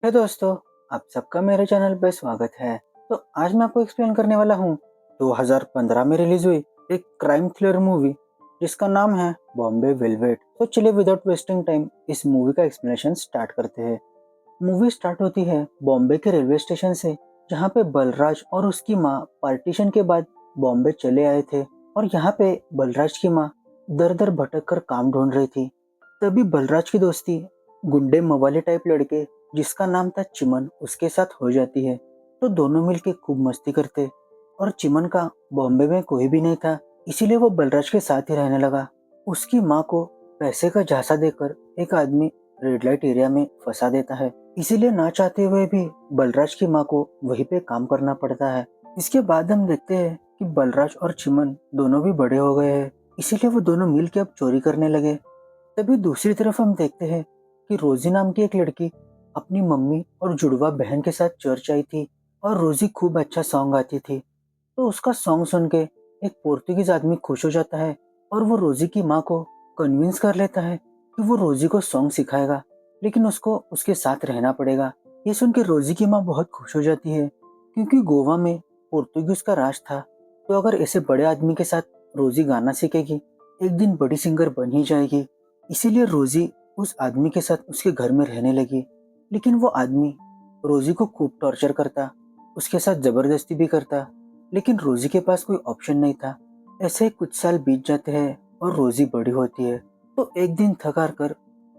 हे दोस्तों, आप सबका मेरे चैनल पे स्वागत है। तो आज मैं आपको एक्सप्लेन करने वाला हूँ 2015 में रिलीज हुई एक क्राइम थ्रिलर मूवी जिसका नाम है बॉम्बे वेलवेट। तो चलिए विदाउट वेस्टिंग टाइम इस मूवी का एक्सप्लेनेशन स्टार्ट करते हैं। मूवी स्टार्ट होती है बॉम्बे के रेलवे स्टेशन से, जहाँ पे बलराज और उसकी माँ पार्टीशन के बाद बॉम्बे चले आए थे और यहाँ पे बलराज की माँ दर दर भटक कर काम ढूंढ रही थी। तभी बलराज की दोस्ती गुंडे मवाली टाइप लड़के जिसका नाम था चिमन उसके साथ हो जाती है। तो दोनों मिलके खूब मस्ती करते और चिमन का बॉम्बे में कोई भी नहीं था, इसीलिए वो बलराज के साथ ही रहने लगा। उसकी माँ को पैसे का झांसा देकर एक आदमी रेड लाइट एरिया में फंसा देता है, इसीलिए ना चाहते हुए भी बलराज की माँ को वहीं पे काम करना पड़ता है। इसके बाद हम देखते हैं कि बलराज और चिमन दोनों भी बड़े हो गए हैं, इसीलिए वो दोनों मिलकर अब चोरी करने लगे। तभी दूसरी तरफ हम देखते हैं कि रोजी नाम की एक लड़की अपनी मम्मी और जुड़वा बहन के साथ चर्च आई थी और रोजी खूब अच्छा सॉन्ग गाती थी। तो उसका सॉन्ग सुन के एक पोर्तुगीज आदमी खुश हो जाता है और वो रोजी की माँ को कन्विंस कर लेता है कि वो रोजी को सॉन्ग सिखाएगा, लेकिन उसको उसके साथ रहना पड़ेगा। ये सुन के रोजी की माँ बहुत खुश हो जाती है, क्योंकि गोवा में पोर्तुगीज का राज था। तो अगर ऐसे बड़े आदमी के साथ रोजी गाना सीखेगी, एक दिन बड़ी सिंगर बन ही जाएगी। इसीलिए रोजी उस आदमी के साथ उसके घर में रहने लगी। लेकिन वो आदमी रोजी को खूब टॉर्चर करता, उसके साथ जबरदस्ती भी करता, लेकिन रोजी के पास कोई ऑप्शन नहीं था। ऐसे ही कुछ साल बीत जाते हैं और रोजी बड़ी होती है। तो एक दिन थक हार कर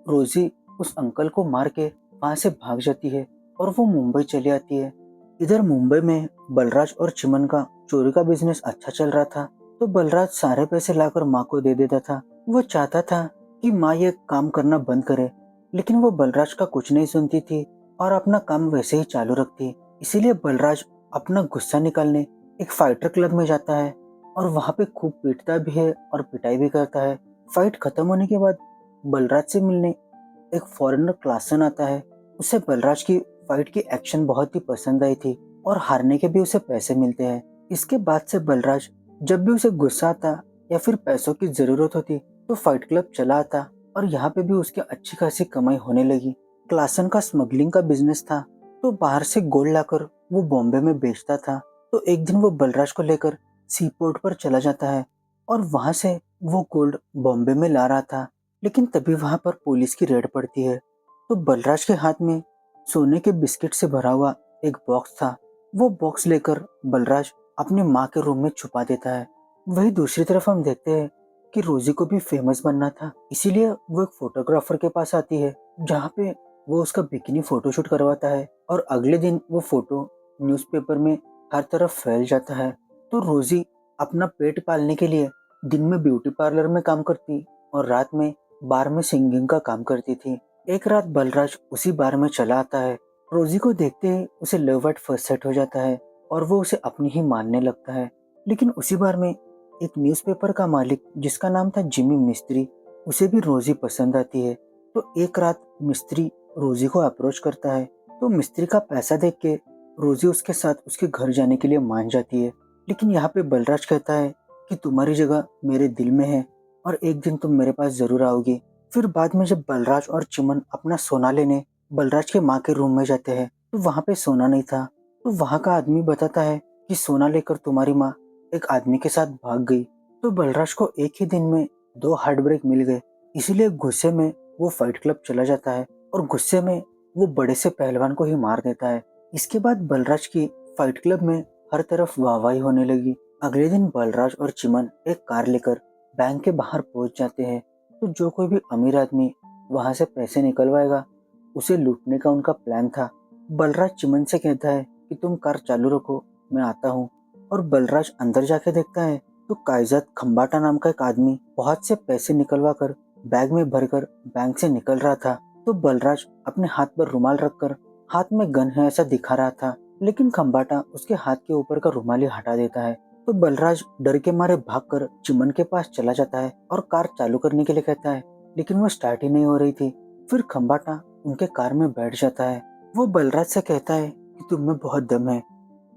रोजी उस अंकल को मार के वहां से भाग जाती है और वो मुंबई चली आती है। इधर मुंबई में बलराज और चिमन का चोरी का बिजनेस अच्छा चल रहा था। तो बलराज सारे पैसे लाकर माँ को दे देता था। वो चाहता था कि माँ ये काम करना बंद करे, लेकिन वो बलराज का कुछ नहीं सुनती थी और अपना काम वैसे ही चालू रखती। इसीलिए बलराज अपना गुस्सा निकालने एक फाइटर क्लब में जाता है और वहां पे खूब पीटता भी है और पिटाई भी करता है। फाइट खत्म होने के बाद बलराज से मिलने एक फॉरेनर क्लासन आता है। उसे बलराज की फाइट की एक्शन बहुत ही पसंद आई थी और हारने के भी उसे पैसे मिलते हैं। इसके बाद से बलराज जब भी उसे गुस्सा आता या फिर पैसों की जरूरत होती तो फाइट क्लब चला आता और यहाँ पे भी उसकी अच्छी खासी कमाई होने लगी। क्लासन का स्मगलिंग का बिजनेस था, तो बाहर से गोल्ड लाकर वो बॉम्बे में बेचता था। तो एक दिन वो बलराज को लेकर सी पोर्ट पर चला जाता है और वहां से वो गोल्ड बॉम्बे में ला रहा था। लेकिन तभी वहां पर पुलिस की रेड पड़ती है। तो बलराज के हाथ में सोने के बिस्किट से भरा हुआ एक बॉक्स था। वो बॉक्स लेकर बलराज अपनी माँ के रूम में छुपा देता है। वही दूसरी तरफ हम देखते हैं कि रोजी को भी फेमस बनना था, इसीलिए वो एक फोटोग्राफर के पास आती है, जहाँ पे वो उसका बिकिनी फोटोशूट करवाता है और अगले दिन वो फोटो न्यूज़पेपर में हर तरफ फैल जाता है। तो रोजी अपना पेट पालने के लिए दिन में ब्यूटी पार्लर में काम करती और रात में बार में सिंगिंग का काम करती थी। एक रात बलराज उसी बार में चला आता है। रोजी को देखते ही उसे लव एट फर्स्ट साइट हो जाता है और वो उसे अपनी ही मानने लगता है। लेकिन उसी बार में एक न्यूज़पेपर का मालिक जिसका नाम था जिमी मिस्त्री, उसे भी रोजी पसंद आती है। तो एक रात मिस्त्री रोजी को अप्रोच करता है। तो मिस्त्री का पैसा देख के रोजी उसके साथ उसके घर जाने के लिए मान जाती है। लेकिन यहाँ पे बलराज कहता है कि तुम्हारी जगह मेरे दिल में है और एक दिन तुम मेरे पास जरूर आओगी। फिर बाद में जब बलराज और चिमन अपना सोना लेने बलराज के माँ के रूम में जाते हैं, तो वहाँ पे सोना नहीं था। तो वहाँ का आदमी बताता है कि सोना लेकर तुम्हारी माँ एक आदमी के साथ भाग गई। तो बलराज को एक ही दिन में दो हार्ट ब्रेक मिल गए, इसीलिए गुस्से में वो फाइट क्लब चला जाता है और गुस्से में वो बड़े से पहलवान को ही मार देता है। इसके बाद बलराज की फाइट क्लब में हर तरफ वाहवाही होने लगी। अगले दिन बलराज और चिमन एक कार लेकर बैंक के बाहर पहुंच जाते हैं। तो जो कोई भी अमीर आदमी वहां से पैसे निकलवाएगा, उसे लूटने का उनका प्लान था। बलराज चिमन से कहता है कि तुम कार चालू रखो, मैं आता हूँ। और बलराज अंदर जाके देखता है तो कायजत खम्बाटा नाम का एक आदमी बहुत से पैसे निकलवा कर बैग में भरकर बैंक से निकल रहा था। तो बलराज अपने हाथ पर रुमाल रखकर हाथ में गन है ऐसा दिखा रहा था, लेकिन खम्बाटा उसके हाथ के ऊपर का रुमाल ही हटा देता है। तो बलराज डर के मारे भागकर चिमन के पास चला जाता है और कार चालू करने के लिए कहता है, लेकिन वो स्टार्ट ही नहीं हो रही थी। फिर खम्बाटा उनके कार में बैठ जाता है। वो बलराज से कहता है कि तुम में बहुत दम है,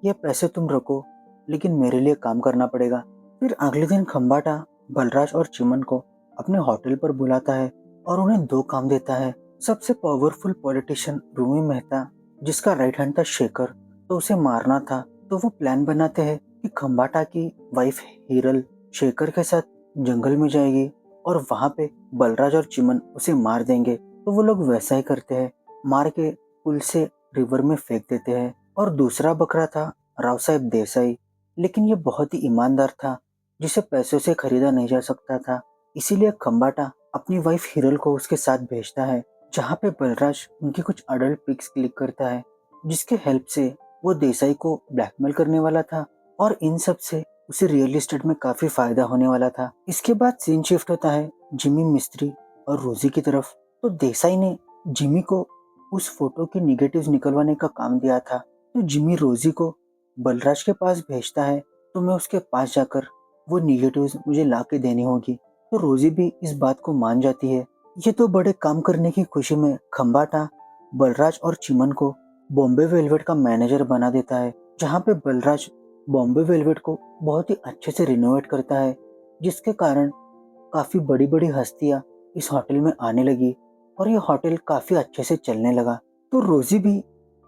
ये पैसे तुम रखो, लेकिन मेरे लिए काम करना पड़ेगा। फिर अगले दिन खम्बाटा बलराज और चिमन को अपने होटल पर बुलाता है और उन्हें दो काम देता है। सबसे पावरफुल पॉलिटिशियन रूमी मेहता, जिसका राइट हैंड था शेखर, तो उसे मारना था। तो वो प्लान बनाते हैं कि खम्बाटा की वाइफ हिरल शेखर के साथ जंगल में जाएगी और वहां पे बलराज और चिमन उसे मार देंगे। तो वो लोग वैसा ही करते हैं, मार के पुल से रिवर में फेंक देते हैं। और दूसरा बकरा था राव साहेब देसाई, लेकिन ये बहुत ही ईमानदार था, जिसे पैसों से खरीदा नहीं जा सकता था। इसीलिए खम्बाटा अपनी वाइफ हिरल को उसके साथ भेजता है, जहाँ पे बलराज उनकी कुछ अडल्ट पिक्स क्लिक करता है, जिसके हेल्प से वो देसाई को ब्लैकमेल करने वाला था। और इन सब से उसे रियल एस्टेट में काफी फायदा होने वाला था। इसके बाद सीन शिफ्ट होता है जिमी मिस्त्री और रोजी की तरफ। तो देसाई ने जिमी को उस फोटो के निगेटिव्स निकलवाने का काम दिया था। तो जिमी रोजी को बलराज के पास भेजता है, तो मैं उसके पास जाकर वो निगेटिव्स मुझे ला के देनी होगी। तो रोजी भी इस बात को मान जाती है। ये तो बड़े काम करने की खुशी में खम्बाटा बलराज और चिमन को बॉम्बे वेलवेट का मैनेजर बना देता है, जहाँ पे बलराज बॉम्बे वेलवेट को बहुत ही अच्छे से रिनोवेट करता है, जिसके कारण काफी बड़ी बड़ी हस्तियां इस होटल में आने लगी और ये होटल काफी अच्छे से चलने लगा। तो रोजी भी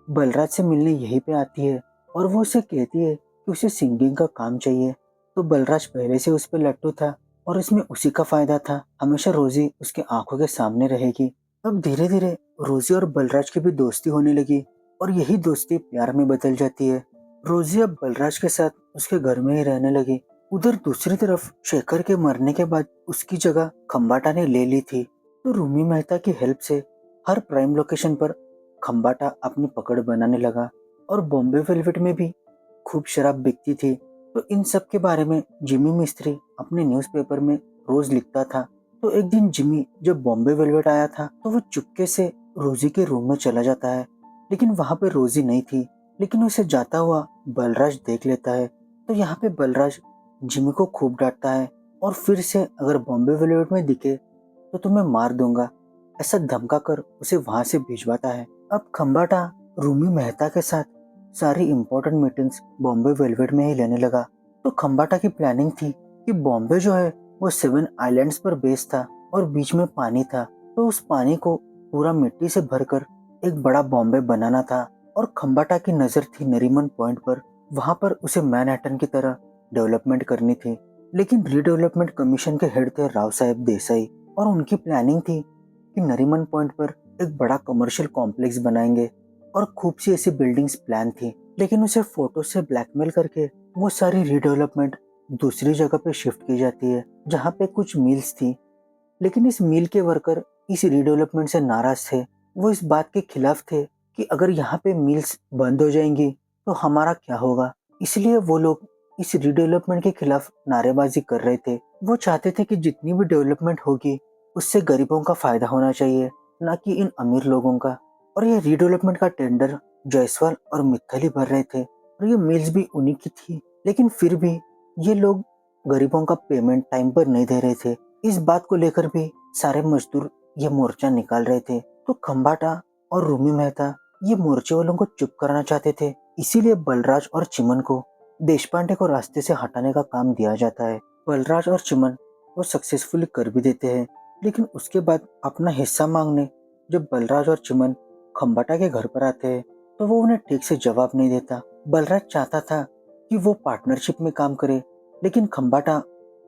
बलराज से मिलने यहीं पे आती है और वो उसे कहती है कि उसे सिंगिंग का काम चाहिए। तो बलराज पहले से उस पर लट्टू था और इसमें उसी का फायदा था, हमेशा रोजी उसके आंखों के सामने रहेगी। अब धीरे धीरे रोजी और बलराज की भी दोस्ती होने लगी और यही दोस्ती प्यार में बदल जाती है। रोजी अब बलराज के साथ उसके घर में ही रहने लगी। उधर दूसरी तरफ शेखर के मरने के बाद उसकी जगह खम्बाटा ने ले ली थी। तो रूमी मेहता की हेल्प से हर प्राइम लोकेशन पर खम्बाटा अपनी पकड़ बनाने लगा और बॉम्बे वेलवेट में भी खूब शराब बिकती थी। तो इन सब के बारे में जिमी मिस्त्री अपने न्यूज़पेपर में रोज लिखता था। तो एक दिन जिमी जब बॉम्बे वेलवेट आया था, तो वो चुपके से रोजी के रूम में चला जाता है, लेकिन वहां पे रोजी नहीं थी। लेकिन उसे जाता हुआ बलराज देख लेता है। तो यहाँ पे बलराज जिमी को खूब डांटता है और फिर से अगर बॉम्बे वेलवेट में दिखे तो तुम्हें मार दूंगा, ऐसा धमका कर उसे वहां से भिजवाता है। अब खम्बाटा रूमी मेहता के साथ सारी इम्पोर्टेंट मीटिंग्स बॉम्बे वेलवेट में ही लेने लगा। तो खम्बाटा की प्लानिंग थी कि बॉम्बे जो है वो 7 आइलैंड्स पर बेस्ड था और बीच में पानी था। तो उस पानी को पूरा मिट्टी से भरकर एक बड़ा बॉम्बे बनाना था और खम्बाटा की नजर थी नरीमन पॉइंट पर। वहां पर उसे मैनहट्टन की तरह डेवलपमेंट करनी थी। लेकिन रीडेवलपमेंट कमीशन के हेड थे राव साहेब देसाई और उनकी प्लानिंग थी कि नरीमन पॉइंट पर एक बड़ा कमर्शियल कॉम्प्लेक्स बनाएंगे और खूब सी ऐसी बिल्डिंग्स प्लान थी। लेकिन उसे फोटो से ब्लैकमेल करके वो सारी रीडेवलपमेंट दूसरी जगह पे शिफ्ट की जाती है, जहाँ पे कुछ मिल्स थी। लेकिन इस मिल के वर्कर इस रीडेवलपमेंट से नाराज थे। वो इस बात के खिलाफ थे कि अगर यहाँ पे मिल्स बंद हो जाएंगी तो हमारा क्या होगा। इसलिए वो लोग इस रीडेवलपमेंट के खिलाफ नारेबाजी कर रहे थे। वो चाहते थे कि जितनी भी डेवलपमेंट होगी उससे गरीबों का फायदा होना चाहिए, ना कि इन अमीर लोगों का। और ये रीडेवलपमेंट का टेंडर जायसवाल और मित्तल ही भर रहे थे और ये मिल्स भी उन्हीं की थी। लेकिन फिर भी ये लोग गरीबों का पेमेंट टाइम पर नहीं दे रहे थे। इस बात को लेकर भी सारे मजदूर ये मोर्चा निकाल रहे थे। तो खम्बाटा और रूमी मेहता ये मोर्चे वालों को चुप कराना चाहते थे। इसीलिए बलराज और चिमन को देशपांडे को रास्ते से हटाने का काम दिया जाता है। बलराज और चिमन वो सक्सेसफुली कर भी देते हैं। लेकिन उसके बाद अपना हिस्सा मांगने जब बलराज और चिमन खम्बाटा के घर पर आते हैं, तो वो उन्हें ठीक से जवाब नहीं देता। बलराज चाहता था कि वो पार्टनरशिप में काम करे, लेकिन खम्बाटा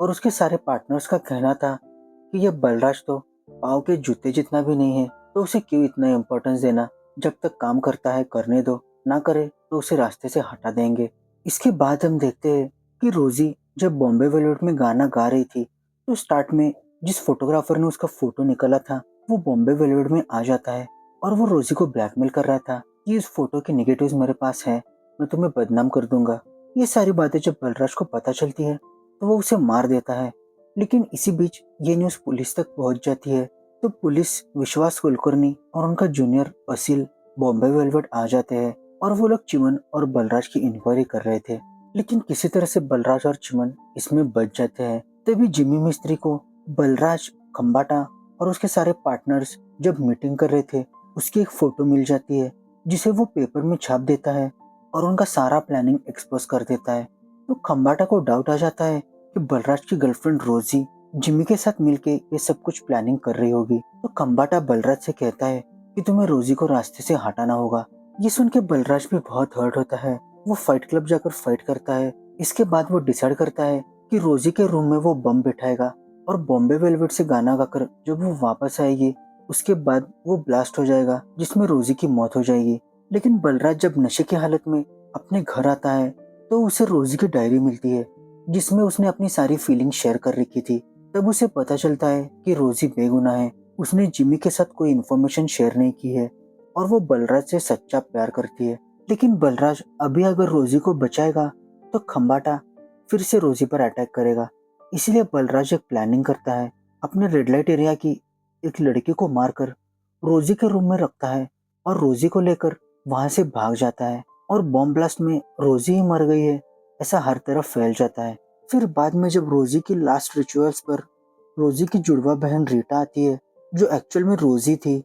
और उसके सारे पार्टनर्स का कहना था कि ये बलराज तो पाँव के जूते जितना भी नहीं है, तो उसे क्यों इतना इम्पोर्टेंस देना। जब तक काम करता है करने दो, ना करे तो उसे रास्ते से हटा देंगे। इसके बाद हम देखते हैं कि रोजी जब बॉम्बे वेलवेट में गाना गा रही थी, तो स्टार्ट में जिस फोटोग्राफर ने उसका फोटो निकाला था वो बॉम्बे वेलवेट में आ जाता है और वो रोजी को ब्लैकमेल कर रहा था कि इस फोटो के निगेटिव्स मेरे पास है, मैं तुम्हें बदनाम कर दूंगा। ये सारी बातें जब बलराज को पता चलती है तो वो उसे मार देता है। लेकिन इसी बीच ये न्यूज़ पुलिस तक पहुंच जाती है। तो पुलिस विश्वास कुलकर्णी और उनका जूनियर असील बॉम्बे वेलवेट आ जाते हैं और वो लोग चिमन और बलराज की इंक्वायरी कर रहे थे। लेकिन किसी तरह से बलराज और चिमन इसमें बच जाते हैं। तभी जिमी मिस्त्री को बलराज, खम्बाटा और उसके सारे पार्टनर्स जब मीटिंग कर रहे थे उसकी एक फोटो मिल जाती है, जिसे वो पेपर में छाप देता है और उनका सारा प्लानिंग एक्सपोज कर देता है। तो खम्बाटा को डाउट आ जाता है कि बलराज की गर्लफ्रेंड रोजी जिमी के साथ मिलके ये सब कुछ प्लानिंग कर रही होगी। तो खम्बाटा बलराज से कहता है कि तुम्हें रोजी को रास्ते से हटाना होगा। ये सुन के बलराज भी बहुत हर्ट होता है। वो फाइट क्लब जाकर फाइट करता है। इसके बाद वो डिसाइड करता है कि रोजी के रूम में वो बम बिठाएगा और बॉम्बे वेलवेट से गाना गाकर जब वो वापस आएगी उसके बाद वो ब्लास्ट हो जाएगा जिसमें रोजी की मौत हो जाएगी। लेकिन बलराज जब नशे की हालत में अपने घर आता है तो उसे रोजी की डायरी मिलती है जिसमें उसने अपनी सारी फीलिंग शेयर कर रखी थी। तब उसे पता चलता है कि रोजी बेगुनाह है। उसने जिमी के साथ कोई इन्फॉर्मेशन शेयर नहीं की है और वो बलराज से सच्चा प्यार करती है। लेकिन बलराज अभी अगर रोजी को बचाएगा तो खम्बाटा फिर से रोजी पर अटैक करेगा। इसीलिए बलराज एक प्लानिंग करता है। अपने रेड लाइट एरिया की एक लड़की को मारकर रोजी के रूम में रखता है और रोजी को लेकर वहां से भाग जाता है और बॉम्ब ब्लास्ट में रोजी ही मर गई है ऐसा हर तरफ फैल जाता है। फिर बाद में जब रोजी की लास्ट रिचुअल्स पर रोजी की जुड़वा बहन रीटा आती है जो एक्चुअल में रोजी थी,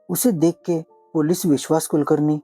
उसे देख के पुलिस विश्वास कुलकर्णी,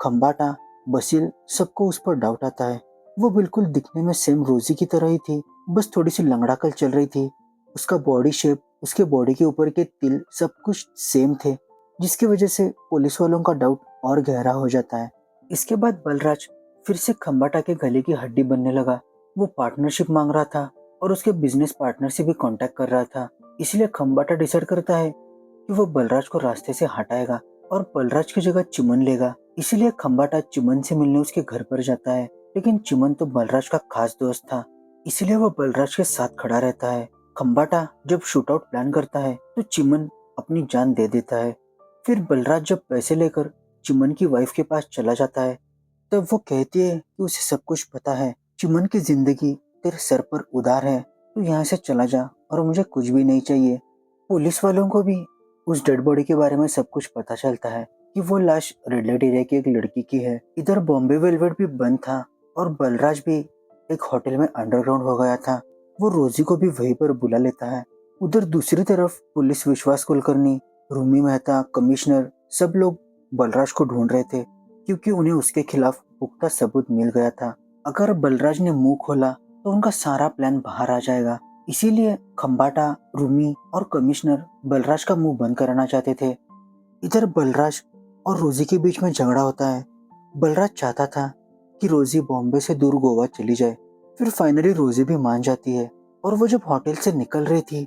खम्बाटा, बसील सबको उस पर डाउट आता है। वो बिल्कुल दिखने में सेम रोजी की तरह ही थी, बस थोड़ी सी लंगड़ाकल चल रही थी। उसका बॉडी शेप, उसके बॉडी के ऊपर के तिल सब कुछ सेम थे, जिसकी वजह से पुलिस वालों का डाउट और गहरा हो जाता है। इसके बाद बलराज फिर से खम्बाटा के गले की हड्डी बनने लगा। वो पार्टनरशिप मांग रहा था और उसके बिजनेस पार्टनर से भी कांटेक्ट कर रहा था। इसलिए खम्बाटा डिसाइड करता है कि वो बलराज को रास्ते से हटाएगा और बलराज की जगह चिमन लेगा। इसीलिए खम्बाटा चिमन से मिलने उसके घर पर जाता है। लेकिन चिमन तो बलराज का खास दोस्त था, इसलिए वो बलराज के साथ खड़ा रहता है। खम्बाटा जब शूट आउट प्लान करता है तो चिमन अपनी जान दे देता है। फिर बलराज जब पैसे लेकर चिमन की वाइफ के पास चला जाता है तब वो कहती है कि उसे सब कुछ पता है। चिमन की जिंदगी तेरे सर पर उधार है, तू यहाँ से चला जा और मुझे कुछ भी नहीं चाहिए। पुलिस वालों को भी उस डेड बॉडी के बारे में सब कुछ पता चलता है कि वो लाश रेड लाइट एरिया की एक लड़की की है। इधर बॉम्बे वेलवेट भी बंद था और बलराज भी एक होटल में अंडरग्राउंड हो गया था। वो रोजी को भी वहीं पर बुला लेता है। उधर दूसरी तरफ पुलिस विश्वास कुलकर्णी, रूमी मेहता, कमिश्नर सब लोग बलराज को ढूंढ रहे थे क्योंकि उन्हें उसके खिलाफ पुख्ता सबूत मिल गया था। अगर बलराज ने मुंह खोला तो उनका सारा प्लान बाहर आ जाएगा। इसीलिए खम्बाटा, रूमी और कमिश्नर बलराज का मुंह बंद कराना चाहते थे। इधर बलराज और रोजी के बीच में झगड़ा होता है। बलराज चाहता था कि रोजी बॉम्बे से दूर गोवा चली जाए। फिर फाइनली रोजी भी मान जाती है और वो जब होटल से निकल रही थी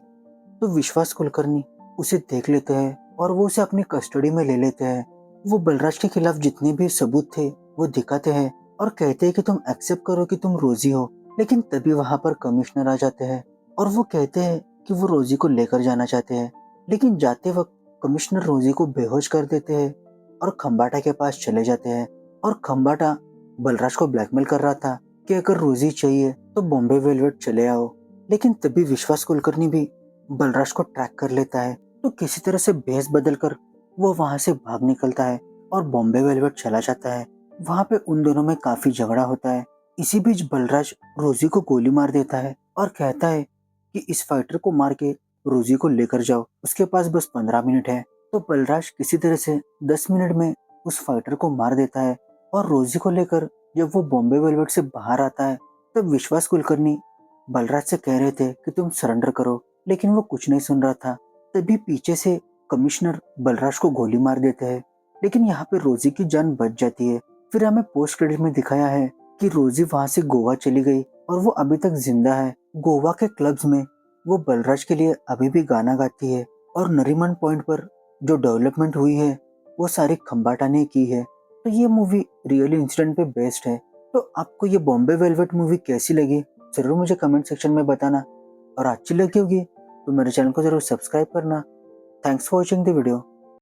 तो विश्वास कुलकर्णी उसे देख लेते हैं और वो उसे अपनी कस्टडी में ले लेते हैं। वो बलराज के खिलाफ जितने भी सबूत थे वो दिखाते हैं और कहते हैं कि तुम एक्सेप्ट करो कि तुम रोजी हो। लेकिन तभी वहां पर कमिश्नर आ जाते हैं और वो कहते हैं कि वो रोजी को लेकर जाना चाहते हैं। लेकिन जाते वक्त कमिश्नर रोजी को बेहोश कर देते हैं और खम्बाटा के पास चले जाते हैं। और खम्बाटा बलराज को ब्लैकमेल कर रहा था कि अगर रोजी चाहिए तो बॉम्बे वेलवेट चले आओ। लेकिन तभी विश्वास कुलकर्णी भी बलराज को ट्रैक कर लेता है। तो किसी तरह से भेस बदलकर वो वहां से भाग निकलता है और बॉम्बे वेलवेट चला जाता है। वहां पे उन दोनों में काफी झगड़ा होता है। इसी बीच बलराज रोजी को गोली मार देता है और कहता है कि इस फाइटर को मार के रोजी को लेकर जाओ, उसके पास बस 15 मिनट है। तो बलराज किसी तरह से 10 मिनट में उस फाइटर को मार देता है और रोजी को लेकर जब वो बॉम्बे वेलवेट से बाहर आता है तब विश्वास कुलकर्णी बलराज से कह रहे थे कि तुम सरेंडर करो, लेकिन वो कुछ नहीं सुन रहा था। तभी पीछे से कमिश्नर बलराज को गोली मार देते हैं, लेकिन यहाँ पे रोजी की जान बच जाती है। फिर हमें पोस्ट क्रेडिट में दिखाया है कि रोजी वहां से गोवा चली गई और वो अभी तक जिंदा है। गोवा के क्लब्स में वो बलराज के लिए अभी भी गाना गाती है और नरीमन पॉइंट पर जो डेवलपमेंट हुई है वो सारी खम्बाटा ने की है। तो ये मूवी रियल इंसिडेंट पे बेस्ड है। तो आपको ये बॉम्बे वेलवेट मूवी कैसी लगी जरूर मुझे कमेंट सेक्शन में बताना, और अच्छी लगी होगी तो मेरे चैनल को जरूर सब्सक्राइब करना। Thanks for watching the video.